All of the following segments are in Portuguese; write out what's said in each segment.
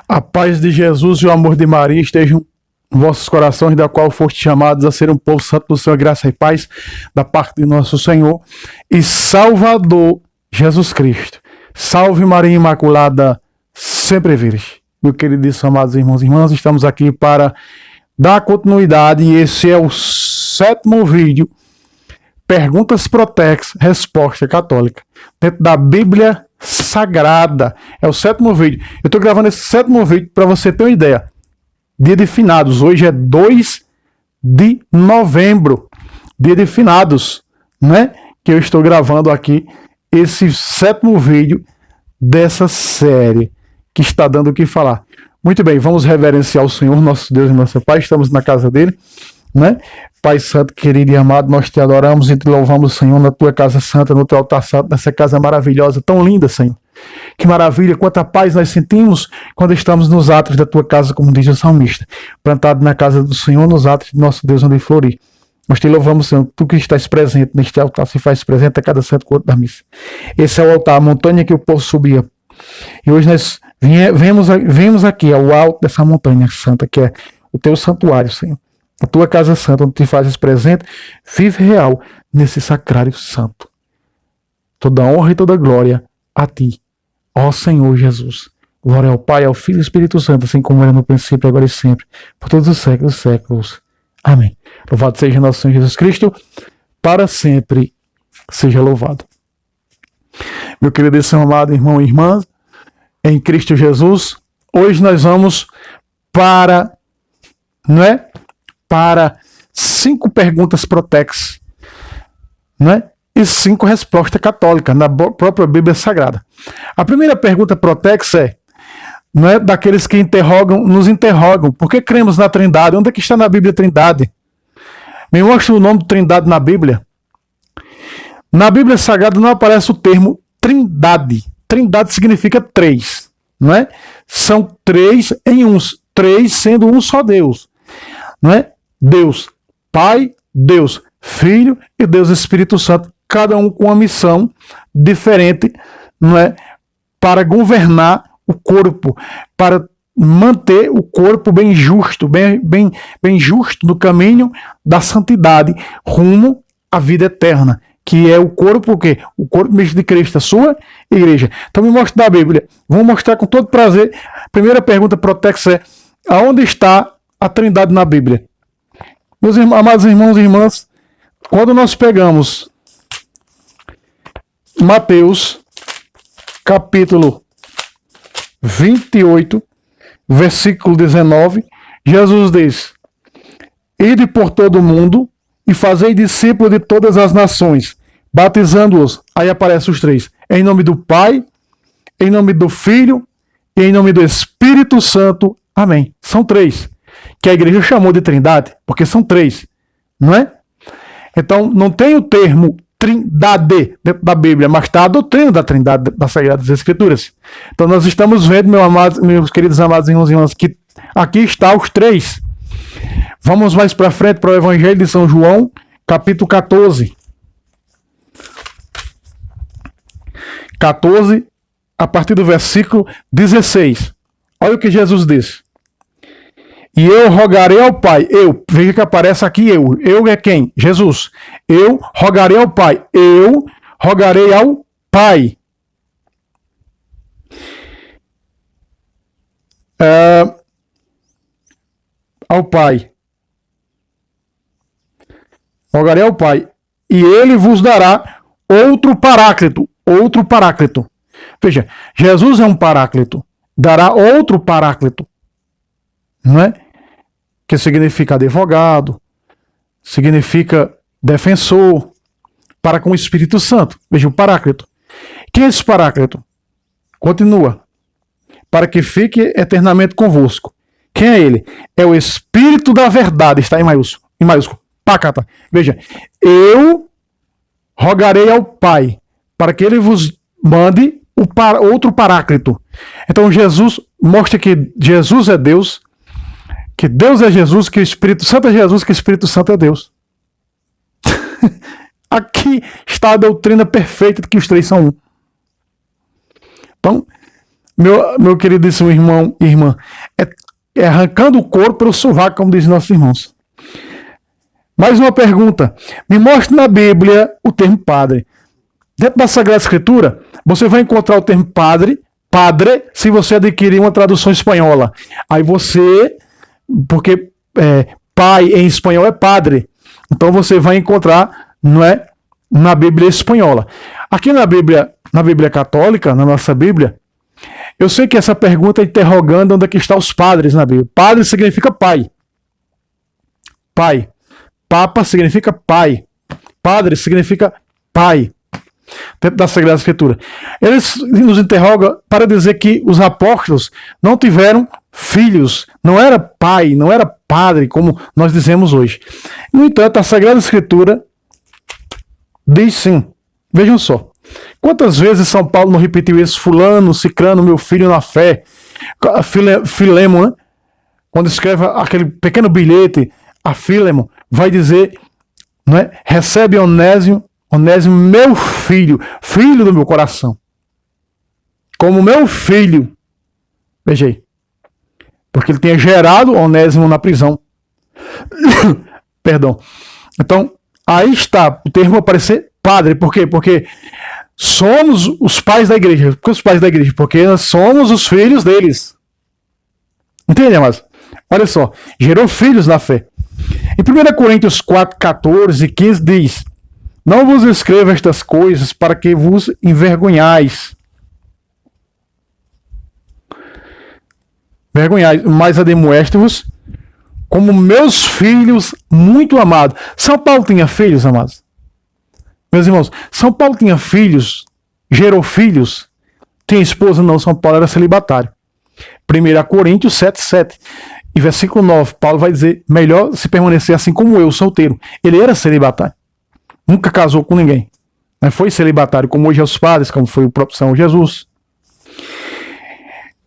A paz de Jesus e o amor de Maria estejam em vossos corações, da qual foste chamados a ser um povo santo do Senhor, graça e paz da parte de nosso Senhor e Salvador Jesus Cristo. Salve Maria Imaculada, sempre virgem. Meu queridíssimo, amados irmãos e irmãs, estamos aqui para dar continuidade e esse é o 7º vídeo, Perguntas Protex, Resposta Católica, dentro da Bíblia Sagrada. É o 7º vídeo. Eu estou gravando esse 7º vídeo para você ter uma ideia. Dia de finados. Hoje é 2 de novembro. Dia de finados, né? Que eu estou gravando aqui esse 7º vídeo dessa série que está dando o que falar. Muito bem, vamos reverenciar o Senhor, nosso Deus e nosso Pai. Estamos na casa dele, né? Pai santo, querido e amado, nós te adoramos e te louvamos, Senhor, na tua casa santa, no teu altar santo, nessa casa maravilhosa, tão linda, Senhor. Que maravilha, quanta paz nós sentimos quando estamos nos atos da tua casa, como diz o salmista, plantado na casa do Senhor, nos atos de nosso Deus onde florir. Nós te louvamos, Senhor, tu que estás presente neste altar, se faz presente a cada santo culto da missa. Esse é o altar, a montanha que o povo subia. E hoje nós vemos aqui ao alto dessa montanha santa, que é o teu santuário, Senhor. A tua casa santa, onde te fazes presente, vive real nesse sacrário santo. Toda honra e toda glória a ti, ó Senhor Jesus. Glória ao Pai, ao Filho e ao Espírito Santo, assim como era no princípio, agora e sempre, por todos os séculos dos séculos. Amém. Louvado seja nosso Senhor Jesus Cristo, para sempre seja louvado. Meu queridíssimo amado irmão e irmã, em Cristo Jesus, hoje nós vamos para 5 perguntas protex, e 5 respostas católicas na própria Bíblia Sagrada. A primeira pergunta protex daqueles que nos interrogam, por que cremos na Trindade? Onde é que está na Bíblia Trindade? Me mostra o nome de Trindade na Bíblia. Na Bíblia Sagrada não aparece o termo Trindade. Trindade significa 3, não é? São 3 em um, 3 sendo um só Deus, não é? Deus Pai, Deus Filho e Deus Espírito Santo, cada um com uma missão diferente, não é? Para governar o corpo, para manter o corpo bem justo, bem justo no caminho da santidade, rumo à vida eterna, que é o corpo, o quê? O corpo mesmo de Cristo, a sua igreja. Então me mostra da Bíblia. Vamos mostrar com todo prazer. Primeira pergunta protex é: aonde está a Trindade na Bíblia? Meus amados irmãos e irmãs, quando nós pegamos Mateus, capítulo 28, versículo 19, Jesus diz: ide por todo o mundo e fazei discípulos de todas as nações, batizando-os, aí aparecem os 3, em nome do Pai, em nome do Filho e em nome do Espírito Santo. Amém. São 3, que a igreja chamou de Trindade, porque são 3, não é? Então, não tem o termo Trindade dentro da Bíblia, mas está a doutrina da Trindade das Sagradas Escrituras. Então, nós estamos vendo, meus queridos amados irmãos e irmãs, que aqui está os 3. Vamos mais para frente para o Evangelho de São João, capítulo 14. 14, a partir do versículo 16. Olha o que Jesus disse. E eu rogarei ao Pai. Veja que aparece aqui eu. Eu é quem? Jesus. Eu rogarei ao Pai. Eu rogarei ao Pai. Ao Pai. Rogarei ao Pai. E ele vos dará outro paráclito. Outro paráclito. Veja, Jesus é um paráclito. Dará outro paráclito. Não é? Que significa advogado, significa defensor, para com o Espírito Santo. Veja, o paráclito. Quem é esse paráclito? Continua. Para que fique eternamente convosco. Quem é ele? É o Espírito da verdade, está em maiúsculo. Pácata. Veja, eu rogarei ao Pai, para que ele vos mande outro paráclito. Então Jesus mostra que Jesus é Deus, que Deus é Jesus, que o Espírito Santo é Jesus, que o Espírito Santo é Deus. Aqui está a doutrina perfeita de que os 3 são um. Então, meu queridíssimo irmão e irmã, é arrancando o couro pelo sovaco, como dizem nossos irmãos. Mais uma pergunta. Me mostre na Bíblia o termo padre. Dentro da Sagrada Escritura, você vai encontrar o termo padre, se você adquirir uma tradução espanhola. Aí você, porque pai em espanhol é padre, então você vai encontrar, não é, na Bíblia espanhola. Aqui na Bíblia católica, na nossa Bíblia, eu sei que essa pergunta é interrogando onde é que estão os padres na Bíblia. Padre significa pai. Pai. Papa significa pai. Padre significa pai. Dentro da Sagrada Escritura. Eles nos interrogam para dizer que os apóstolos não tiveram filhos. Não era pai, não era padre, como nós dizemos hoje. No entanto, a Sagrada Escritura diz sim. Vejam só. Quantas vezes São Paulo não repetiu isso? Fulano, cicrano, meu filho na fé. Filemon, né? Quando escreve aquele pequeno bilhete a Filemon, vai dizer, não é? Recebe Onésimo, meu filho, filho do meu coração. Como meu filho. Veja aí. Porque ele tinha gerado Onésimo na prisão. Perdão. Então, aí está o termo aparecer padre. Por quê? Porque somos os pais da igreja. Por que os pais da igreja? Porque nós somos os filhos deles. Entende, amados? Olha só. Gerou filhos na fé. Em 1 Coríntios 4, 14 e 15 diz: não vos escrevo estas coisas para que vos envergonhais. Mas admoesto-vos como meus filhos muito amados. São Paulo tinha filhos, amados? Meus irmãos, São Paulo tinha filhos, gerou filhos, tinha esposa? Não, São Paulo era celibatário. 1 Coríntios 7, 7. E versículo 9, Paulo vai dizer, melhor se permanecer assim como eu, solteiro. Ele era celibatário. Nunca casou com ninguém. Foi celibatário, como hoje é os padres, como foi o próprio São Jesus.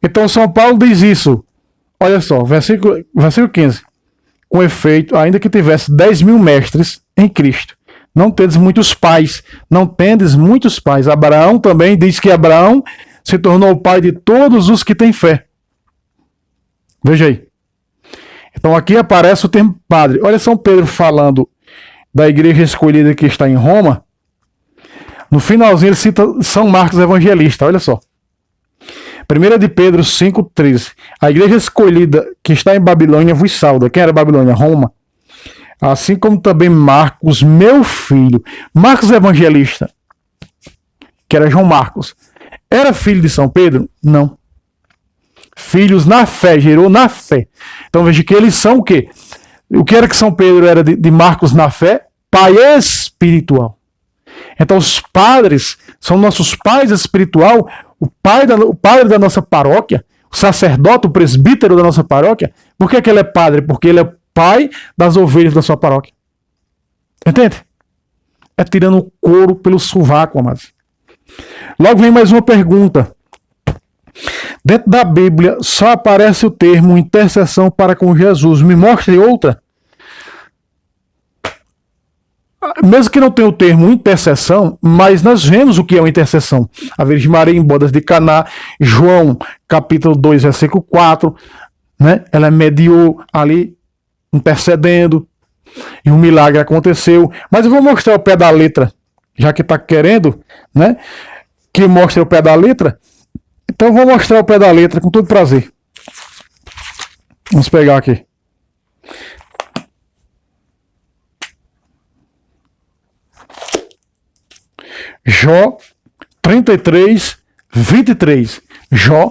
Então São Paulo diz isso. Olha só, versículo 15. Com efeito, ainda que tivesse 10.000 mestres em Cristo, não tendes muitos pais. Não tendes muitos pais. Abraão também diz que Abraão se tornou o pai de todos os que têm fé. Veja aí. Então aqui aparece o termo padre. Olha São Pedro falando da igreja escolhida que está em Roma. No finalzinho ele cita São Marcos Evangelista. Olha só. 1 de Pedro 5,13. A igreja escolhida que está em Babilônia vos sauda. Quem era Babilônia? Roma. Assim como também Marcos, meu filho. Marcos Evangelista, que era João Marcos, era filho de São Pedro? Não. Filhos na fé, gerou na fé. Então veja que eles são o quê? O que era que São Pedro era de Marcos na fé? Pai espiritual. Então os padres são nossos pais espiritual, o padre da nossa paróquia, o sacerdote, o presbítero da nossa paróquia. Por que ele é padre? Porque ele é pai das ovelhas da sua paróquia. Entende? É tirando o couro pelo sovaco, amados. Logo vem mais uma pergunta. Dentro da Bíblia só aparece o termo intercessão para com Jesus. Me mostre outra. Mesmo que não tenha o termo intercessão, mas nós vemos o que é uma intercessão. A Virgem Maria em bodas de Caná, João capítulo 2, versículo 4, né? Ela mediou ali, intercedendo, e um milagre aconteceu. Mas eu vou mostrar o pé da letra, já que está querendo, né? Que mostre o pé da letra. Então eu vou mostrar o pé da letra com todo prazer. Vamos pegar aqui. Jó 33, 23. Jó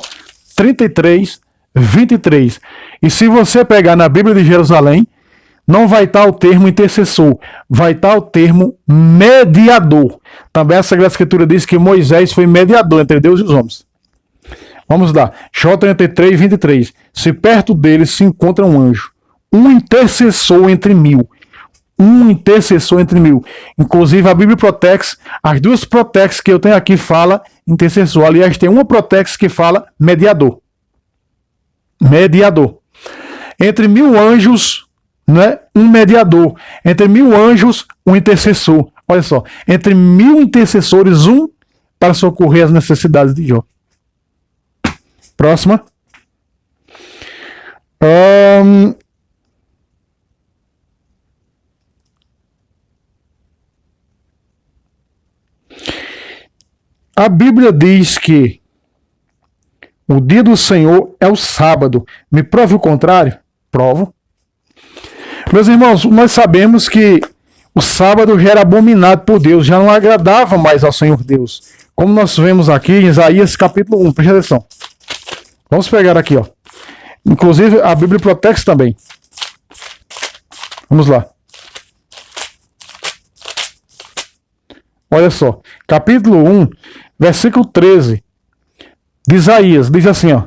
33, 23. E se você pegar na Bíblia de Jerusalém, não vai estar o termo intercessor, vai estar o termo mediador. Também a Sagrada Escritura diz que Moisés foi mediador entre Deus e os homens. Vamos lá. Jó 33, 23. Se perto deles se encontra um anjo, um intercessor entre mil. Um intercessor entre mil. Inclusive a Bíblia Protex, as duas Protex que eu tenho aqui fala intercessor. Aliás, tem uma Protex que fala mediador. Mediador. Entre 1000 anjos, né, um mediador. Entre 1000 anjos, um intercessor. Olha só. Entre 1000 intercessores, um para socorrer as necessidades de Jó. Próxima. A Bíblia diz que o dia do Senhor é o sábado. Me prove o contrário? Provo. Meus irmãos, nós sabemos que o sábado já era abominado por Deus, já não agradava mais ao Senhor Deus. Como nós vemos aqui em Isaías capítulo 1, presta atenção. Vamos pegar aqui, ó. Inclusive a Bíblia Protex também. Vamos lá. Olha só, capítulo 1, versículo 13 de Isaías, diz assim, ó: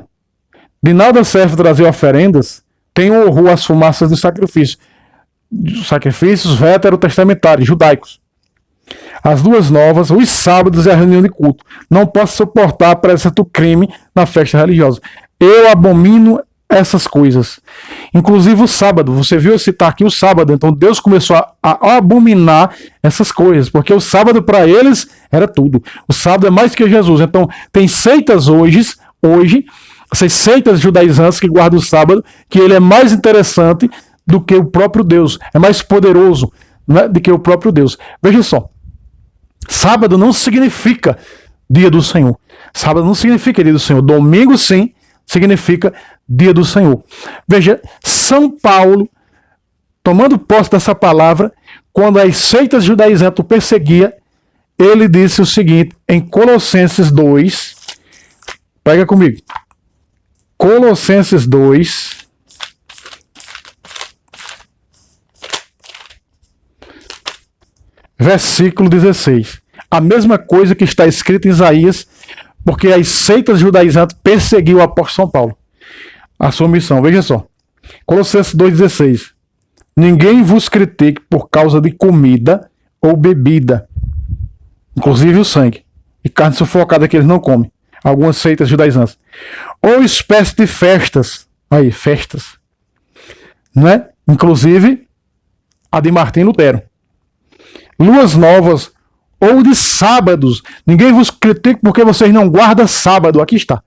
de nada serve trazer oferendas, tem horror as fumaças dos sacrifícios veterotestamentários, judaicos. As luas novas, os sábados e a reunião de culto. Não posso suportar a presença do crime na festa religiosa. Eu abomino essas coisas. Inclusive o sábado. Você viu eu citar aqui o sábado. Então Deus começou a abominar essas coisas. Porque o sábado para eles era tudo. O sábado é mais que Jesus. Então tem seitas hoje, essas seitas judaizantes que guardam o sábado, que ele é mais interessante do que o próprio Deus. É mais poderoso, né, do que o próprio Deus. Veja só. Sábado não significa dia do Senhor. Sábado não significa dia do Senhor. Domingo, sim, significa dia do Senhor. Veja, São Paulo, tomando posse dessa palavra, quando as seitas judaizantes o perseguia, ele disse o seguinte, em Colossenses 2, pega comigo, Colossenses 2, versículo 16. A mesma coisa que está escrito em Isaías, porque as seitas judaizantes perseguiam o apóstolo São Paulo. A sua missão, veja só. Colossenses 2,16. Ninguém vos critique por causa de comida ou bebida, inclusive o sangue, e carne sufocada que eles não comem. Algumas seitas judaizantes. Ou espécie de festas. Aí, festas. Né? Inclusive a de Martim Lutero. Luas novas ou de sábados. Ninguém vos critique porque vocês não guardam sábado. Aqui está.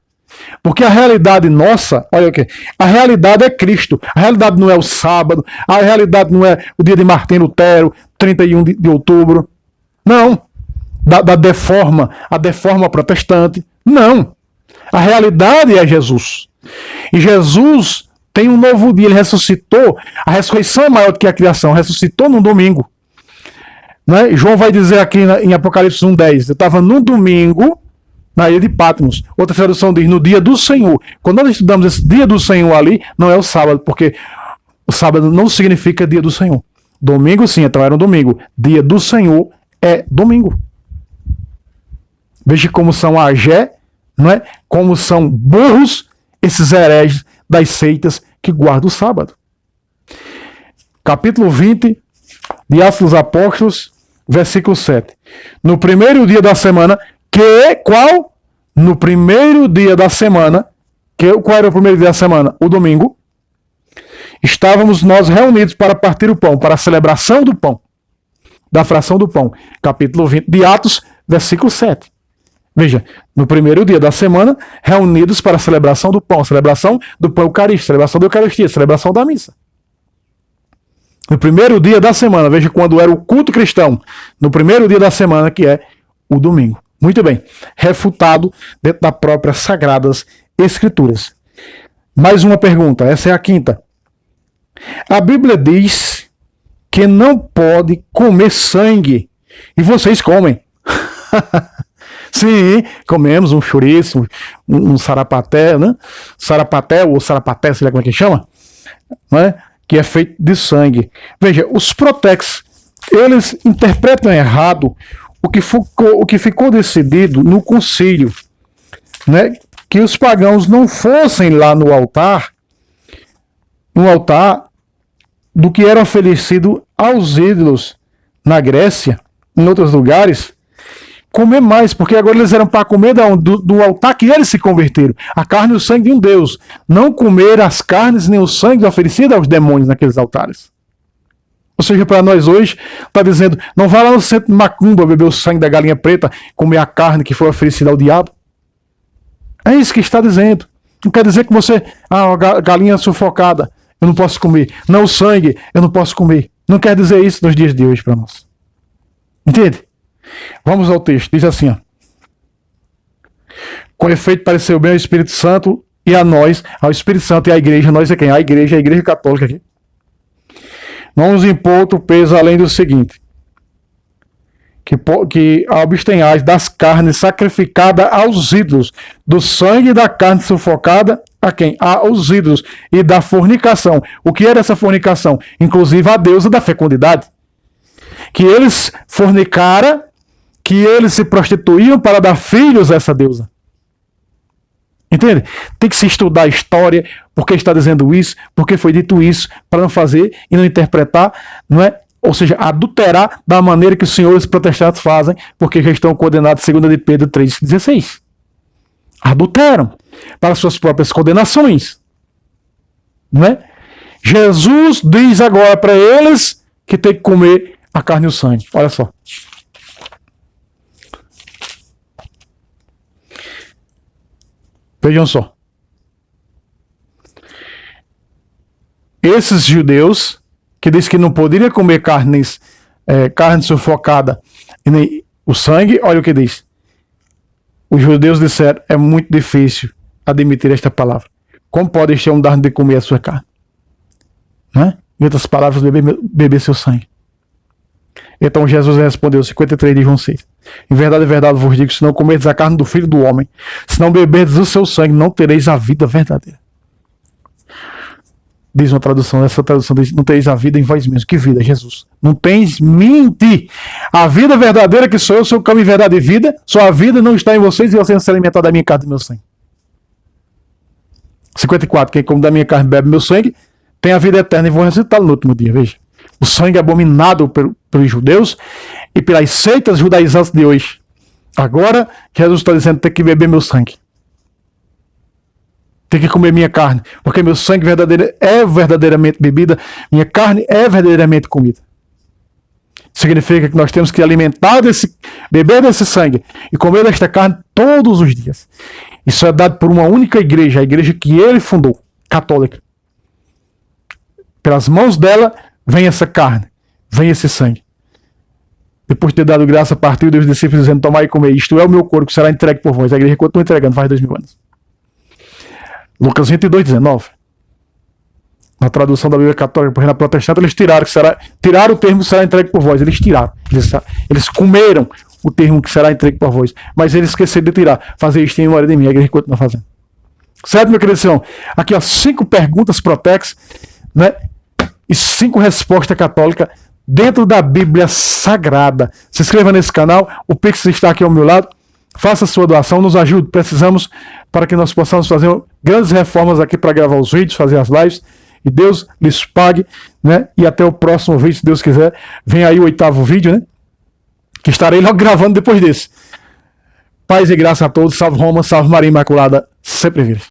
Porque a realidade nossa, olha o que, a realidade é Cristo. A realidade não é o sábado, a realidade não é o dia de Martim Lutero, 31 de outubro. Não. A deforma protestante. Não. A realidade é Jesus. E Jesus tem um novo dia, ele ressuscitou. A ressurreição é maior do que a criação, ressuscitou num domingo. Né? João vai dizer aqui em Apocalipse 1,10, eu estava num domingo na ilha de Patmos. Outra tradução diz, no dia do Senhor. Quando nós estudamos esse dia do Senhor ali, não é o sábado, porque o sábado não significa dia do Senhor. Domingo sim, então era um domingo. Dia do Senhor é domingo. Veja como são agé, não é? Como são burros esses hereges das seitas que guardam o sábado. Capítulo 20 de Atos dos Apóstolos, versículo 7. No primeiro dia da semana, qual? No primeiro dia da semana, qual era o primeiro dia da semana? O domingo. Estávamos nós reunidos para partir o pão, para a celebração do pão, da fração do pão. Capítulo 20 de Atos, versículo 7. Veja, no primeiro dia da semana, reunidos para a celebração do pão eucarístico, celebração da Eucaristia, celebração da missa. No primeiro dia da semana, veja quando era o culto cristão, no primeiro dia da semana, que é o domingo. Muito bem, refutado dentro das próprias Sagradas Escrituras. Mais uma pergunta, essa é a quinta. A Bíblia diz que não pode comer sangue, e vocês comem. Sim, comemos um chouriço, um sarapaté, né? Sarapaté ou sarapaté, sei lá como é que chama, né? Que é feito de sangue. Veja, os protex, eles interpretam errado o que ficou decidido no concílio, né? Que os pagãos não fossem lá no altar do que era oferecido aos ídolos na Grécia, em outros lugares, comer mais, porque agora eles eram para comer do altar que eles se converteram, a carne e o sangue de um Deus, não comer as carnes nem o sangue oferecido aos demônios naqueles altares. Ou seja, para nós hoje, está dizendo, não vá lá no centro de Macumba beber o sangue da galinha preta, comer a carne que foi oferecida ao diabo. É isso que está dizendo. Não quer dizer que você, galinha sufocada, eu não posso comer. Não, o sangue, eu não posso comer. Não quer dizer isso nos dias de hoje para nós. Entende? Vamos ao texto. Diz assim, ó. Com efeito, pareceu bem ao Espírito Santo e a nós, ao Espírito Santo e à igreja. Nós é quem? A igreja católica aqui. Não nos impor outro peso além do seguinte: que abstenhais das carnes sacrificadas aos ídolos, do sangue da carne sufocada a quem? Aos ídolos, e da fornicação. O que era essa fornicação? Inclusive a deusa da fecundidade. Que eles fornicaram, que eles se prostituíam para dar filhos a essa deusa. Entende? Tem que se estudar a história, porque está dizendo isso, porque foi dito isso, para não fazer e não interpretar, não é? Ou seja, adulterar da maneira que os senhores protestantes fazem, porque já estão condenados, segundo de Pedro 3,16. Adulteram para suas próprias condenações. Não é? Jesus diz agora para eles que tem que comer a carne e o sangue. Olha só. Vejam só. Esses judeus que diz que não poderia comer carne sufocada e nem o sangue, olha o que diz. Os judeus disseram, é muito difícil admitir esta palavra. Como pode este homem dar de comer a sua carne? Não é? Em outras palavras, beber seu sangue. Então Jesus respondeu, 53 de João 6. Em verdade, vos digo, se não comerdes a carne do Filho do Homem, se não beberdes o seu sangue, não tereis a vida verdadeira. Diz uma tradução, essa tradução diz, não tereis a vida em vós mesmos. Que vida, Jesus? Não tens mente. A vida verdadeira que sou eu, sou o caminho, verdade e vida, só a vida não está em vocês e vocês não se alimentam da minha carne e do meu sangue. 54, quem come da minha carne e bebe meu sangue, tem a vida eterna e vou ressuscitá-lo no último dia, veja. O sangue é abominado pelos judeus e pelas seitas judaizantes de hoje. Agora, Jesus está dizendo que tem que beber meu sangue. Tem que comer minha carne, porque meu sangue é verdadeiramente bebida, minha carne é verdadeiramente comida. Significa que nós temos que beber desse sangue e comer desta carne todos os dias. Isso é dado por uma única igreja, a igreja que ele fundou, católica. Pelas mãos dela vem essa carne, vem esse sangue. Depois de ter dado graça, partiu dos discípulos dizendo, tomai e comer, isto é o meu corpo que será entregue por vós. A igreja continua entregando, faz 2000 anos. Lucas 22, 19. Na tradução da Bíblia Católica, porque na protestante eles tiraram o termo que será entregue por vós. Eles tiraram. Eles comeram o termo que será entregue por vós. Mas eles esqueceram de tirar. Fazer isto em memória de mim. A igreja continua fazendo. Certo, meu querido irmão? Aqui, ó, 5 perguntas protex, né? E 5 respostas católicas dentro da Bíblia Sagrada. Se inscreva nesse canal. O Pix está aqui ao meu lado. Faça sua doação, nos ajude. Precisamos para que nós possamos fazer grandes reformas aqui para gravar os vídeos, fazer as lives. E Deus lhes pague, né? E até o próximo vídeo, se Deus quiser. Vem aí o 8º vídeo, né? Que estarei logo gravando depois desse. Paz e graça a todos. Salve Roma, salve Maria Imaculada. Sempre vírgem.